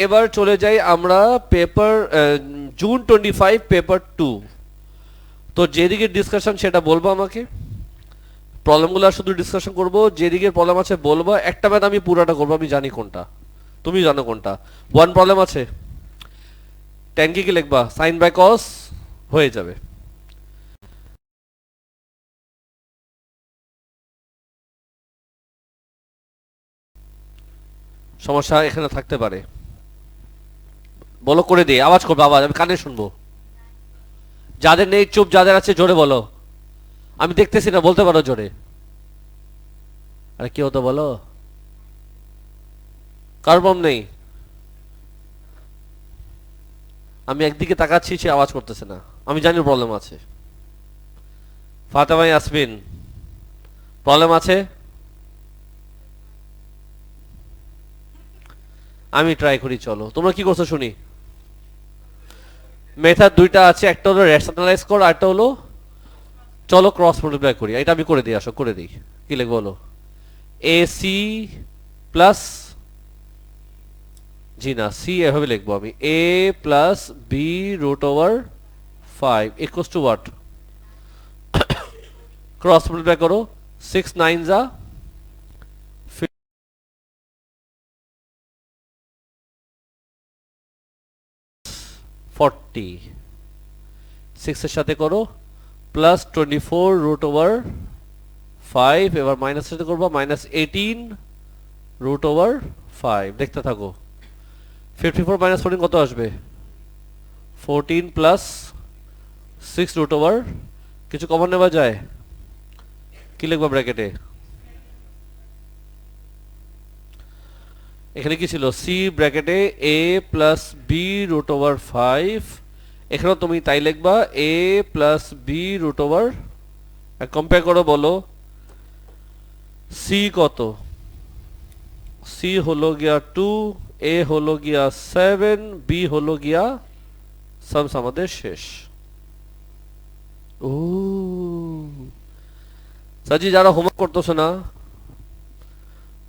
এবার চলে যাই আমরা পেপার জুন 25 পেপার 2। তো যেদিকে ডিসকাশন সেটা বলবো আমাকে, প্রবলেমগুলো শুধু ডিসকাশন করব, যেদিকে প্রবলেম আছে বলবো। একটা ম্যাথ আমি পুরোটা করবো, আমি জানি কোনটা, তুমি জানো কোনটা। ওয়ান প্রবলেম আছে, ট্যাঙ্কি কি লিখবা, সাইন বাই কস হয়ে যাবে। সমস্যা এখানে থাকতে পারে, বলো করে দিই, আওয়াজ করবো, আওয়াজ আমি কানে শুনবো। যাদের নেই চুপ, যাদের আছে জোরে বলো, আমি দেখতেছি না, বলতে পারো জোরে। আরে কি হতো বলো, কার প্রবলেম নেই? আমি একদিকে তাকাচ্ছি, সে আওয়াজ করতেছে না, আমি জানি প্রবলেম আছে। ফাতেমা ইয়াসমিন, প্রবলেম আছে? আমি ট্রাই করি, চলো তোমরা কি করছো শুনি। মেথড দুইটা আছে, একটা হলো রেশনালাইজ কর, আর একটা হলো চলো ক্রস মাল্টিপ্লাই করি। এটা আমি করে দিই, আসো করে দিই। কি লিখবো বলো, এ সি প্লাস, জি না, সি এভাবে লিখবো আমি, A plus B root over 5 equals to what, cross multiply করো, 6 9 যা 40, 6 এর সাথে করো প্লাস 24 রুট ওভার 5, এবার মাইনাস সাথে করবো মাইনাস 18 রুট ওভার 5, দেখতে থাকো। 54 মাইনাস 14 কত আসবে, 14 প্লাস 6 রুট ওভার, কিছু কমন নেওয়া যায়, কি লিখবো ব্র্যাকেটে, এখানে কি ছিল, সি ব্র্যাকেটে A plus B root over 5, এখানেও তুমি তাই লিখবা, A plus B root over, compare করো, বলো সি কত, সি হলো গিয়া 2, এ হলো গিয়া 7, বি হলো গিয়া সামস আমাদের শেষ। ও সাজি, যারা হোমওয়ার্ক করতেছো না,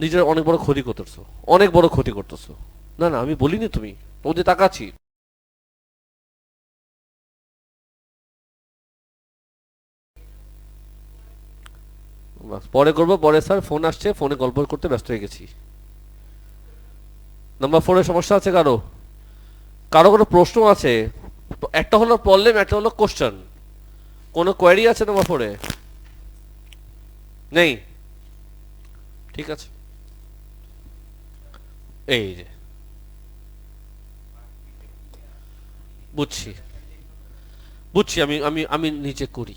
নিজের অনেক বড় ক্ষতি করতেছো, অনেক বড় ক্ষতি করতেছো। না না আমি বলিনি, তুমি তোমাদের তাকাচ্ছি। বাস, পরে করবো, পরে স্যার ফোন আসছে, ফোনে গল্প করতে ব্যস্ত হয়ে গেছি। নাম্বার 4 এর সমস্যা আছে কারো, কারো কোনো প্রশ্ন আছে? একটা হলো প্রবলেম, একটা হলো কোশ্চেন। কোনো কোয়েরি আছে নাম্বার 4 এ? নেই, ঠিক আছে। এই যে বুঝছি, বুঝছি, আমি আমি আমি নিচে করি।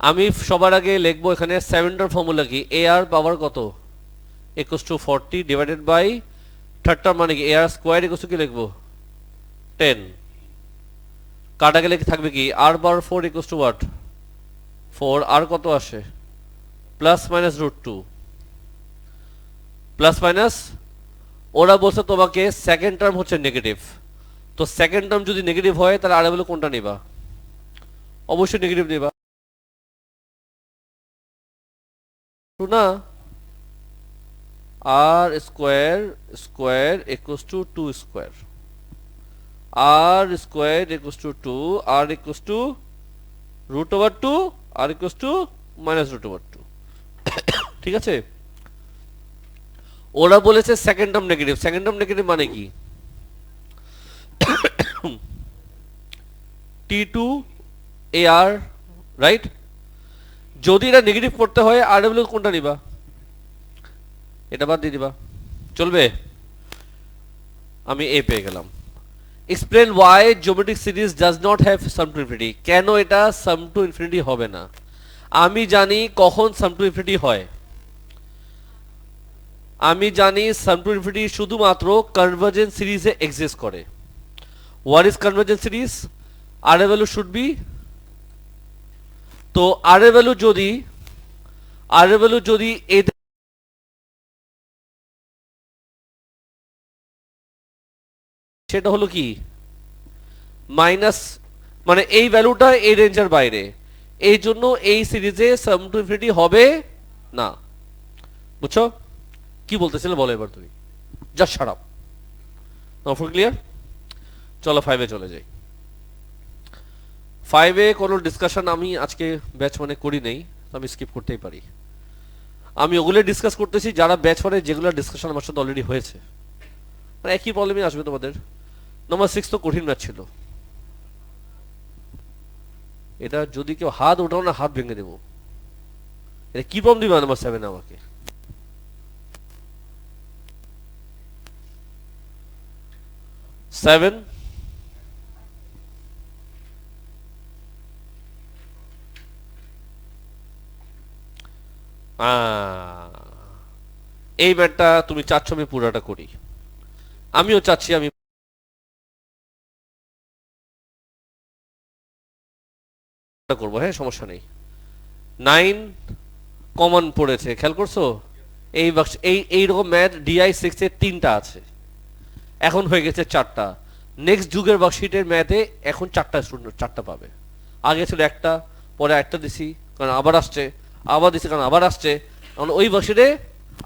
আমি সবার আগে লিখবো এখানে 7টার ফর্মুলা কি, এ আর পাওয়ার কত, ইকুয়ালস টু 40 ডিভাইডেড বাই থার্ডটার মানে কি, a r square equals to কি লিখবো 10, কাটা গেলে কি থাকবে কি, r power 4 equals to what 4, আর কত আসে plus minus root 2, plus minus, ওরা বলছে তোমাকে সেকেন্ড টার্ম হচ্ছে নেগেটিভ, তো সেকেন্ড টার্ম যদি নেগেটিভ হয় তাহলে আর বলে কোনটা নিবা, অবশ্যই নেগেটিভ নিবা না। আর square square equals to 2 square, আর স্কোয়ার ইকুয়ালস টু 2, আর ইকুয়ালস টু রুট ওভার 2, আর equals to minus root over 2, ঠিক আছে। ওরা বলেছে second term negative, second term negative মানে কি, T2 AR, রাইট। যদি এটা নেগেটিভ করতে হয় আর ডাব্লিউ কোনটা নিবা, এটা বাদ দিয়ে দিবা, চলবে। আমি এ পেয়ে গেলাম। Explain why geometric series does not have sum to infinity, কেন এটা সাম টু ইনফিনিটি হবে না। আমি জানি কখন সাম টু ইনফিনিটি হয়, আমি জানি সাম টু ইনফিনিটি শুধুমাত্র কনভার্জেন্স সিরিজে এক্সিস্ট করে। হোয়াট ইজ কনভার্জেন্স সিরিজ, আর এর ভ্যালু শুড বি, তো আর এর ভ্যালু যদি, আর এর ভ্যালু যদি এ, সেটা হলো কি মাইনাস, মানে এই ভ্যালুটা এই রেঞ্জের বাইরে, এই জন্য এই সিরিজে সাম টু ইনফিনিটি হবে না। বুঝছো কি বলতেছিলে, বলো এবার তুমি, just shut up. Four clear? চলো 5-এ চলে যাই। 5-এ কোনো ডিসকাশন আমি আজকে ব্যাচ মানে করি নেই, আমি স্কিপ করতেই পারি। আমি ওগুলো ডিসকাস করতেছি যারা ব্যাচ মানে যেগুলো ডিসকাশন আমার সাথে অলরেডি হয়েছে, মানে একই প্রবলেমই আসবে তোমাদের। নাম্বার 6 তো কঠিন ম্যাচ ছিল, এটা যদি কেউ হাত ওঠাও না হাত ভেঙে দেবো। এটা কি প্রবলেম দিবে নাম্বার 7 আমাকে? 7 এই ম্যাটটা তুমি চাচ্ছ আমি পুরাটা করি, আমিও চাচ্ছি আমি করবো, হ্যাঁ সমস্যা নেই। 9 কমন পড়েছে, খেয়াল করছো? এই বাক্স এইরকম ম্যাথ DI6-এ 3টা আছে, এখন হয়ে গেছে 4টা। নেক্সট যুগের বাক্সিটের ম্যাথে এখন 4টা স্টুডেন্ট 4টা পাবে, আগে ছিল একটা, পরে একটা দিছি কারণ আবার আসছে, আবার দিছি কারণ আবার আসছে, কারণ ওই বাক্সিটে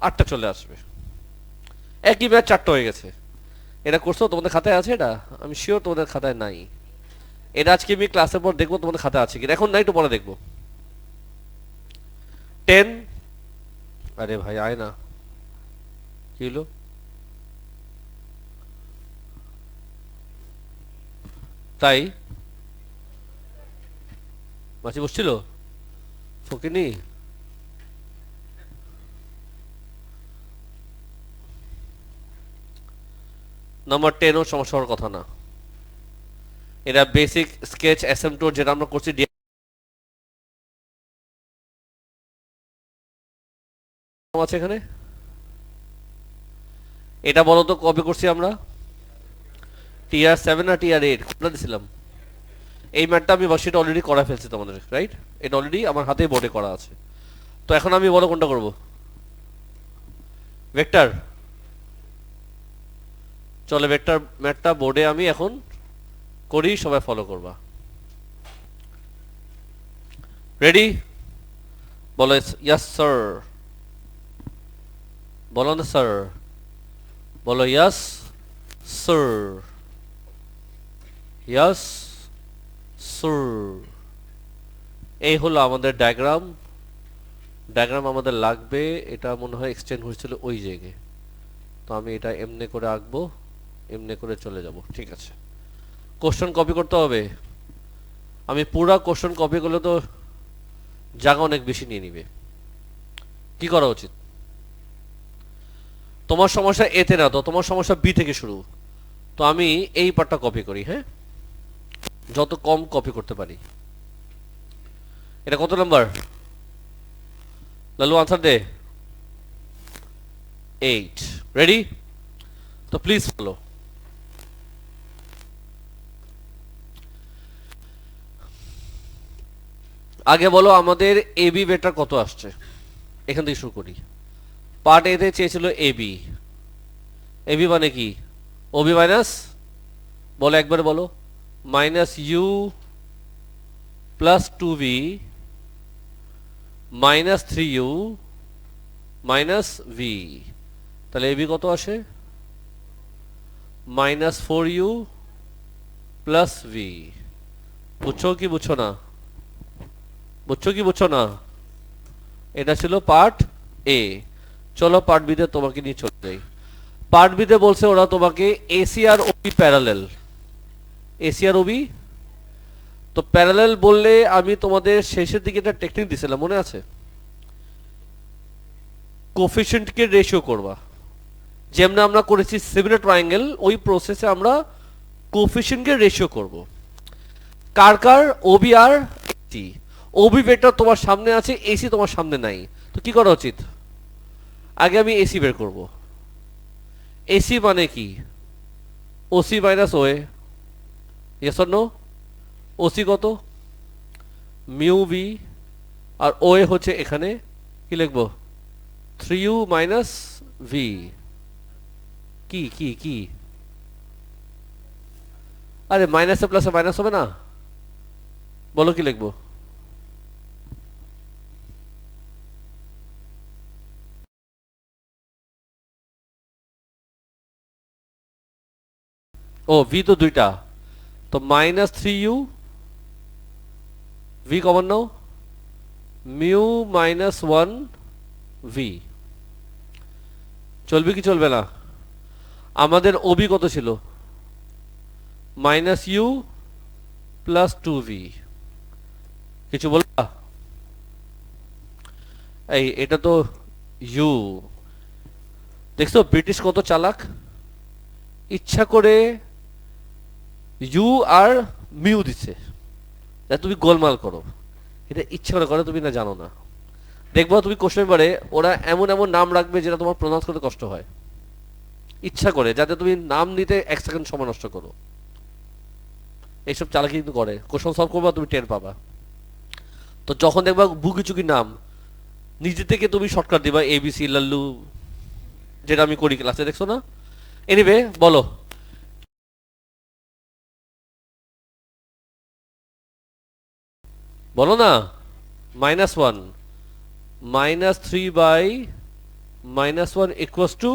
8টা চলে আসবে। একই ম্যাথ 4টা হয়ে গেছে। এটা করছো তোমাদের খাতায় আছে? এটা আমি শিওর তোমাদের খাতায় নাই। এটা আজকে আমি ক্লাসের পর দেখবো তোমাদের খাতায় আছে কিনা, এখন নাই তো পরে দেখবো। 10, আরে ভাই আয় না, কি হলো? তাই মাছি বসছিল ফকিনি। নাম্বার 10ও সমস্যা হওয়ার কথা না, এটা বেসিক স্কেচ অ্যাসেম্পটর যেটা আমরা করছি আছে এখানে। এটা বলো তো কবে করছি আমরা? TR7 না TR8 কোনটা দিছিলাম? এই ম্যাটটা আমি সেটা অলরেডি করা ফেলছি তোমাদের, রাইট? এটা অলরেডি আমার হাতে বোর্ডে করা আছে। তো এখন আমি বলো কোনটা করব? ভেক্টর। চলে ভেক্টর ম্যাটটা বোর্ডে আমি এখন করি, সবাই ফলো করবা। রেডি? বলো ইয়াস স্যার, বলো না স্যার, বলো ইয়াস স্যার, ইয়াস স্যার। এই হলো আমাদের ডায়াগ্রাম। ডায়াগ্রাম আমাদের লাগবে, এটা মনে হয় এক্সটেন্ড হয়েছিল ওই জায়গায়, তো আমি এটা এমনি করে আঁকবো, এমনি করে চলে যাব, ঠিক আছে। কোশ্চেন কপি করতে হবে, আমি পুরা কোশ্চেন কপি করলে তো জায়গা অনেক বেশি নিয়ে নিবে। কি করা উচিত? তোমার সমস্যা এতে না তো, তোমার সমস্যা বি থেকে শুরু, তো আমি এই পার্টটা কপি করি, হ্যাঁ যত কম কপি করতে পারি। এটা কত নাম্বার? লালু আনসার দে। 8। রেডি? তো প্লিজ ফলো। আগে বলো আমাদের এবি ভেক্টর কত আসছে, এখান থেকে শুরু করি। পার্ট এতে চেয়েছিল এবি, এবি মানে কি? ওবি মাইনাস, বলো একবারে বলো, minus u plus 2v minus 3u minus v. তাহলে এবি কত আসে? Minus 4u plus v. বুঝছো কি বুঝছো না? বুঝছো কি বুঝছো না? এটা ছিল পার্ট এ। চলো পার্ট বিতে তোমাকে নিয়ে চলে যাই। পার্ট বিতে বলছে ওরা তোমাকে এসি আর ওবি প্যারালেল, এসি আর ওবি। তো প্যারালেল বললে আমি তোমাদের শেষের দিকে একটা টেকনিক দিছিলাম, মনে আছে? কোফিশিয়েন্টকে রেশিও করবা, যেমন আমরা করেছি সিমিলার ট্রায়াঙ্গেল, ওই প্রসেসে আমরা কোফিশিয়েন্টকে রেশিও করব। কার কার? ওবি আর এসি। ওবি ভেক্টর তোমার সামনে আছে, এসি তোমার সামনে নাই, তো কি করা উচিত? আগে আমি এসি বের করব। এসি মানে কি? OC minus OA, yes or no? OC কত? মিউ বি, আর ওএ হচ্ছে এখানে, কি লিখবো? 3u minus V. কি কি কি? আরে মাইনাসে প্লাসে মাইনাস হবে না? বলো কি লিখবো? ও ভি তো দুইটা, তো -3u, ভি কমন নাও, মিউ -1 ভি। চলবে কি চলবে না? আমাদের ওবি কত ছিল? -u + 2v। কিছু বলবা? এই এটা তো ইউ। দেখছো ব্রিটিশ কত চালাক, ইচ্ছা করে ইউ আর মিউ দিচ্ছে যাতে তুমি গোলমাল করো। এটা ইচ্ছা করে করে, তুমি না জানো না। দেখবো তুমি কোশ্চেন পেপারে ওরা এমন এমন নাম রাখবে যেটা তোমার প্রনাউন্স করতে কষ্ট হয়, ইচ্ছা করে, যাতে তুমি নাম নিতে 1 সেকেন্ড সময় নষ্ট করো। এইসব চালাকি কিন্তু করে, কোশ্চেন সলভ করবা তুমি টের পাবা। তো যখন দেখবা বুকি চুকি নাম, নিজে থেকে তুমি শর্টকাট দিবা ABC লাল্লু, যেটা আমি করি ক্লাসে, দেখছো না? এনিওয়ে বলো। বলো না। -1 -3/-1 ইকুয়ালস টু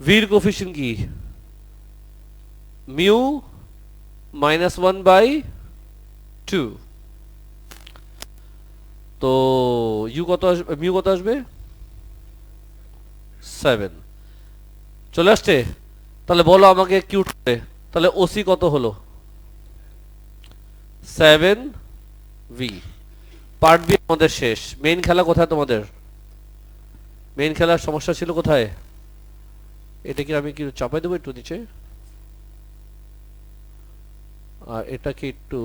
ভির কোফিশিয়েন্ট কি? মিউ -1/2। তো ইউ কত আসবে, মিউ কত আসবে? 7 চলে আসছে। তাহলে বলো আমাকে কিউট করে, তাহলে ওসি কত হলো? 7v। পার্ট বি আমাদের শেষ। মেইন খেলা কোথায় তোমাদের? মেইন খেলার সমস্যা ছিল কোথায়? এটা কি আমি কি চাপাই দেবো একটু নিচে, আর এটাকে একটু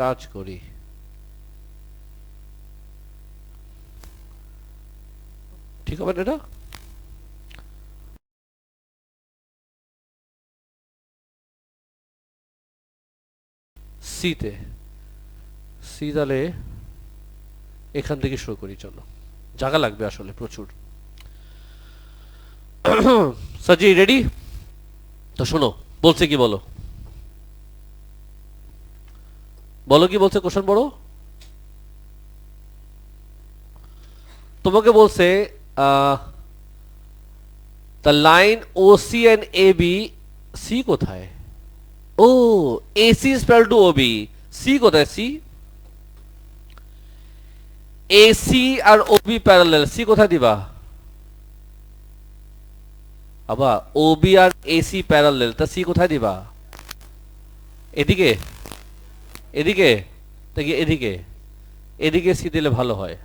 কাজ করি। ঠিক হবে না এটা? সিতে, সি তাহলে এখান থেকে শুরু করি। চলো, জায়গা লাগবে আসলে প্রচুর। সাজি রেডি? তো শোনো বলছে কি, বলো বলো কি বলছে কোশ্চেন বড়। তোমাকে বলছে the line OC and AB, C কোথায়? ও AC is parallel to OB, C কোথায়? সি, এসি আর ওবি প্যারালাল, সি কোথায় দিবা? আবার ওবি আর এসি প্যারালাল, তা সি কোথায় দিবা? এদিকে, এদিকে, দেখি এদিকে, এদিকে সি দিলে ভালো হয়।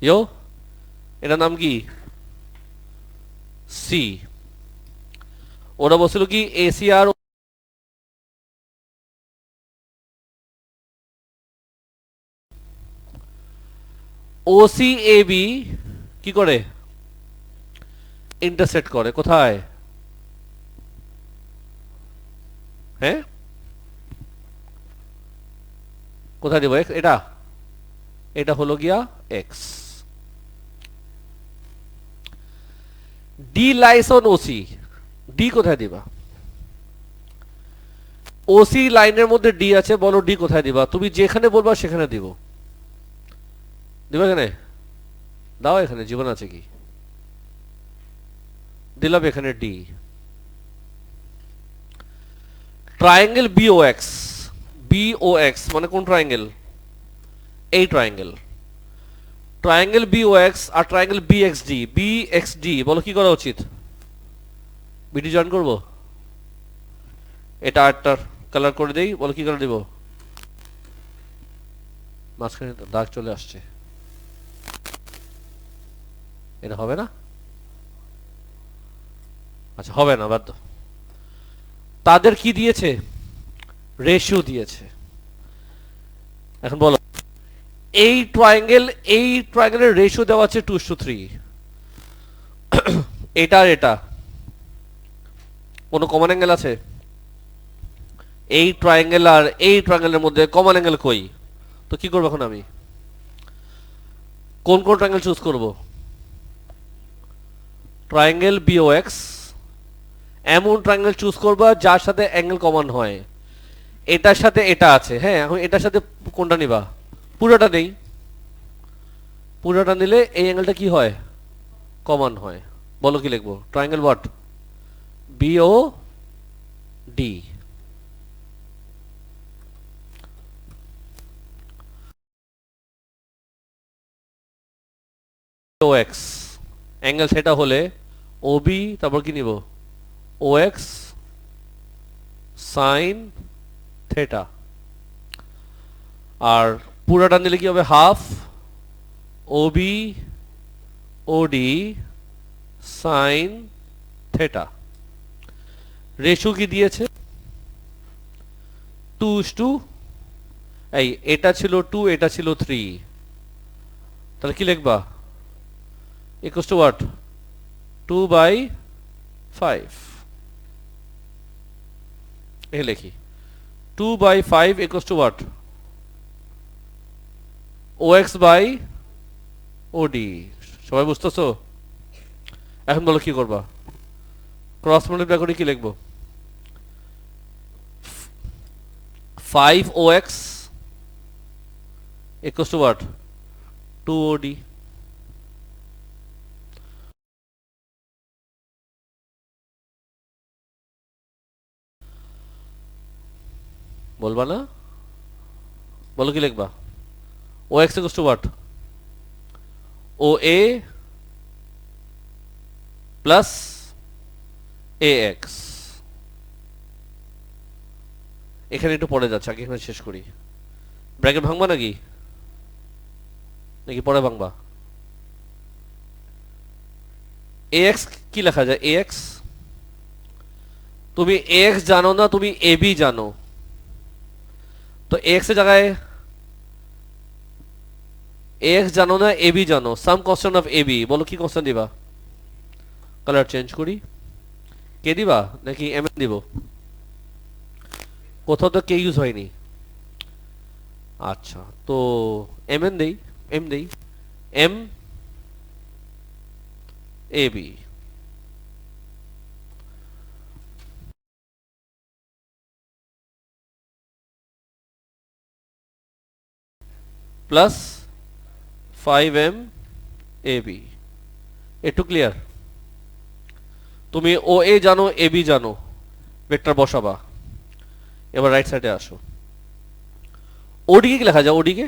ইয়ো, এটার নাম কি? সি। ওরা বলছিল কি এসি আর ওসি এবি কি করে? ইন্টারসেক্ট করে কোথায়? হ্যাঁ কোথায় দিব? এটা, এটা হলো গিয়া x. D lies on OC, D কোথায় দিবা? ওসি লাইনের মধ্যে ডি আছে, বলো ডি কোথায় দিবা? তুমি যেখানে বলবা সেখানে দিব। দিবা এখানে, দাও এখানে, জীবন আছে কি? দিলাম এখানে ডি। ট্রায়াঙ্গেল বিওএক্স, বিওএক্স মানে কোন ট্রায়াঙ্গেল? এই ট্রায়াঙ্গেল। ট্রায়াঙ্গেল বিওএক্স আর ট্রায়াঙ্গেল বিএক্সডি, বিএক্সডি বলো কি করা উচিত? বিডি জয়েন করবো? এটা আটটার কালার করে দেই, বলো কি কালার দিব? মাঝখানে দাগ চলে আসছে, এটা হবে না। আচ্ছা হবে না, বাদ দাও। তাদের কি দিয়েছে? রেশিও দিয়েছে। এখন বলো এই ট্রায়াঙ্গেল, এই ট্রায়াঙ্গেলের রেশিও দেওয়া আছে 2:3। এটা আর এটা কোনো কমন অ্যাঙ্গেল আছে? এই ট্রায়াঙ্গেল আর এই ট্রায়াঙ্গেলের মধ্যে কমন অ্যাঙ্গেল কই? তো কি করবো এখন আমি? কোন কোন ট্রায়াঙ্গেল চুজ করব? ট্রায়াঙ্গেল বিওএক্স, এমন ট্রায়াঙ্গেল চুজ করবা যার সাথে অ্যাঙ্গেল কমন হয়। এটার সাথে এটা আছে, হ্যাঁ এখন এটার সাথে কোনটা নিবা? পুরোটা নেই, পুরোটা নিলে এই অ্যাঙ্গেলটা কি হয়, কমন হয়। বলো কি লিখবো, triangle what, BO D. O x angle সেটা হলে ও বি, তারপর কি নিব, ও এক্স সাইন থেটা। আর পুরাটা নিলে কি হবে, half O B O D sine theta. Reshu কি দিয়েছে, 2:, এই এটা ছিল 2, এটা ছিল 3, তাহলে কি লিখবা, ইকুয়াল টু হোয়াট, 2/5। এই লিখি 2/5 equal to what, O x by O D. সবাই বুঝতেছো? এখন বলো কি করবা, ক্রস মাল্টিপ্লাই করে কি লিখবো, 5OX equals to what, 2OD। বলবা না, বলো কি লিখবা, OX equals to what, OA plus AX। এখানে একটু পড়ে যাচ্ছে, আগে এখানে শেষ করি। ব্র্যাকেট ভাঙবা নাকি, নাকি পরে ভাঙবা? AX কি লেখা যায়, AX, তুমি AX জানো না, তুমি AB জানো, তো AX এর জায়গায় AX জানো না, AB জানো, সাম কনস্ট্যান্ট অফ AB, বলো কি কনস্ট্যান্ট দিবা? কালার চেঞ্জ করি, কে দিবা নাকি MN দিব? কোথাও তো কে ইউজ হয়নি। আচ্ছা, তো MN দেই, M দেই, M AB plus 5M AB। একটু ক্লিয়ার? তুমি OA জানো, AB জানো, ভেক্টর বসাবা। এবার রাইট সাইডে আসো, OD কে কি লেখা যায়, OD কে,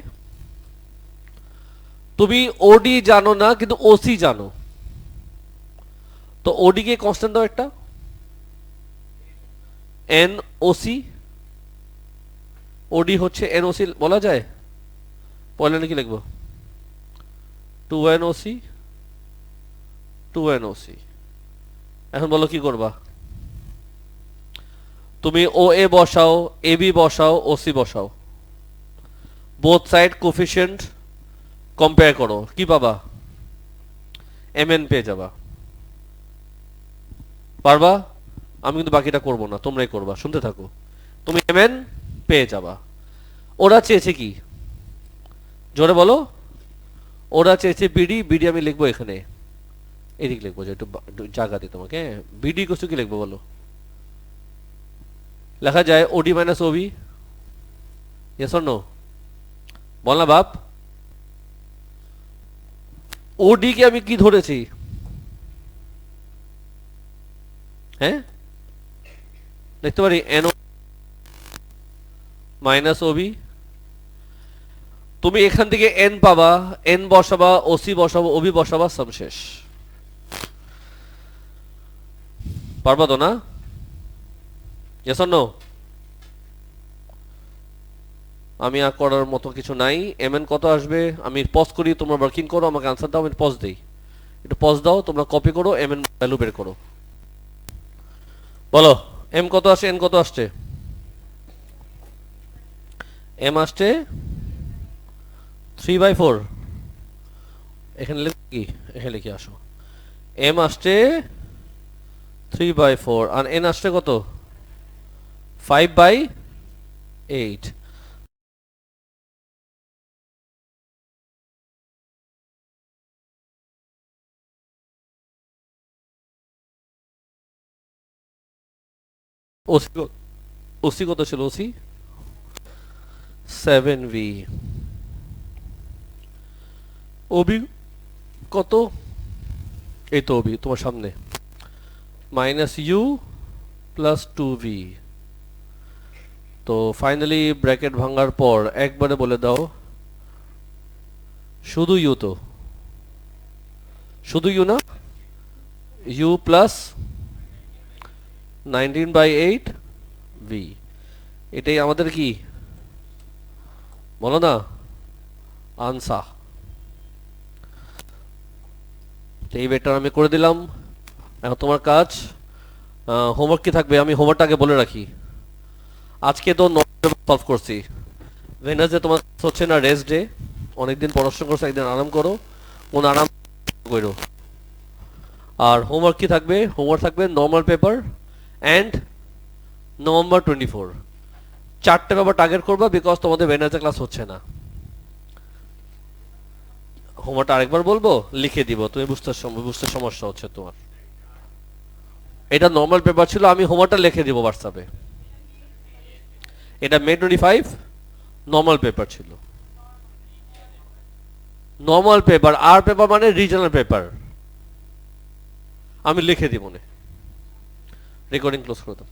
তুমি OD জানো না কিন্তু OC জানো, তো OD কে কনস্ট্যান্ট দাও একটা, NOC। OD হচ্ছে NOC বলা যায়, পয়লা কি লিখবো, 2NOC 2NOC। এখন বলো কি করবা, তুমি OA বসাও, AB বসাও, OC বসাও, বোথ সাইড কোফিশিয়েন্ট কম্পেয়ার করো, কি পাবা, MN পেয়ে যাবা। পারবা? আমি কিন্তু বাকিটা করব না, তোমরাই করবা, শুনতে থাকো। তুমি MN পেয়ে যাবা। ওরা চেয়েছে কি, জোরে বলো, ওরা চেয়েছে বিডি, বিডি আমি লিখবো এখানে, এদিক লিখবো, যে একটু জায়গা দিই তোমাকে। বিডি কিছু কি লিখবো বলো, লেখা যায় OD minus OB, yes or no, বল না বাপ। ওডি কে আমি কি ধরেছি, হ্যাঁ লিখতে পারি এনও মাইনাস ওবি। তুমি এখান থেকে এন পাবা, এন বসাবা, ওসি বসাবো, ওবি বসাবা, সব শেষ। পারবা তো না, ইয়েস অর নো? আমি আর করার মতো কিছু নাই। এমএন কত আসবে, আমি পজ করি, তোমরা ওয়ার্কিং করো, আমাকে আনসার দাও, আমি পজ দিই। একটু পজ দাও, তোমরা কপি করো, এমএন ভ্যালু বের করো। বলো এম কত আসে, এন কত আসছে? এম আসছে 3/4। এখানে লিখি কি, এখানে লিখে আসো, এম আসছে 3/4 আর এন আসছে কত, 5/8। ওসি ওসি কত ছিল, ওসি 7V। ওবি কত, এই তো ওবি তোমার সামনে, মাইনাস ইউ প্লাস 2v। তো ফাইনালি ব্র্যাকেট ভাঙার পর একবারে বলে দাও শুধু ইউ, তো শুধু ইউ না, ইউ প্লাস 19/8v, এটাই আমাদের কি বলো না আনসার। এই বেটার আমি করে দিলাম। এখন তোমার কাজ, হোমওয়ার্ক কি থাকবে আমি হোমওয়ার্কটাকে বলে রাখি। আজকে তো সলভ করছি, ভেনাসডে তোমার হচ্ছে না, রেস্ট ডে, অনেকদিন পড়াশোনা করছো, একদিন আরাম করো, কোন আরাম করো। আর হোমওয়ার্ক কি থাকবে, হোমওয়ার্ক থাকবে নর্মাল পেপার অ্যান্ড নভেম্বর 24, 4টে পেপার টার্গেট করবা, বিকজ তোমাদের ভেনাসডে ক্লাস হচ্ছে না। হোমওয়ার্কটা আরেকবার বলবো, লিখে দিব, তুমি বুঝতে সমস্যা হচ্ছে তোমার। এটা নর্মাল পেপার ছিল, আমি হোমওয়ার্কটা লিখে দিব হোয়াটসঅ্যাপে। এটা মে 25 নর্মাল পেপার ছিল, নর্মাল পেপার। আর পেপার মানে রিজনাল পেপার, আমি লিখে দিব। রেকর্ডিং ক্লোজ করে দাও।